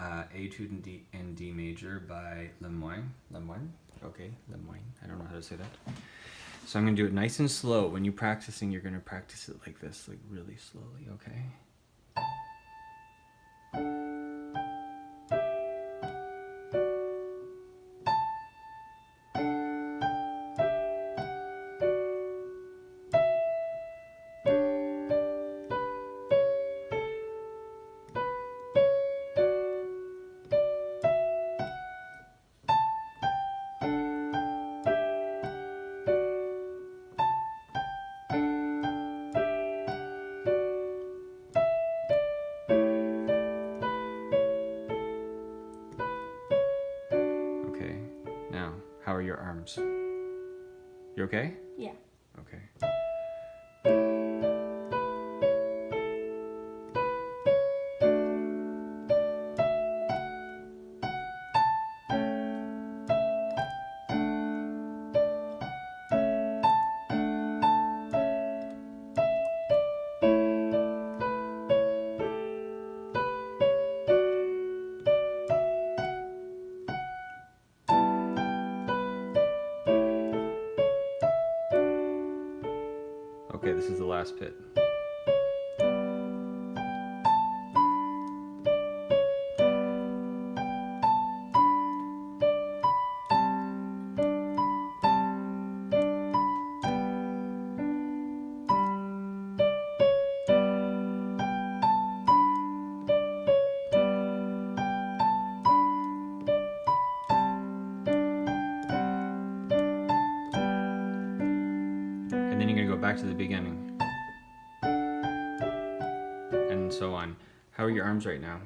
Etude in D major by Lemoine. Lemoine? Okay, Lemoine. I don't know how to say that. So I'm going to do it nice and slow. When you're practicing, you're going to practice it like this, like really slowly, okay? Okay, now, how are your arms? You okay? Yeah. Okay. Okay, this is the last pit. And then you're going to go back to the beginning. And so on. How are your arms right now?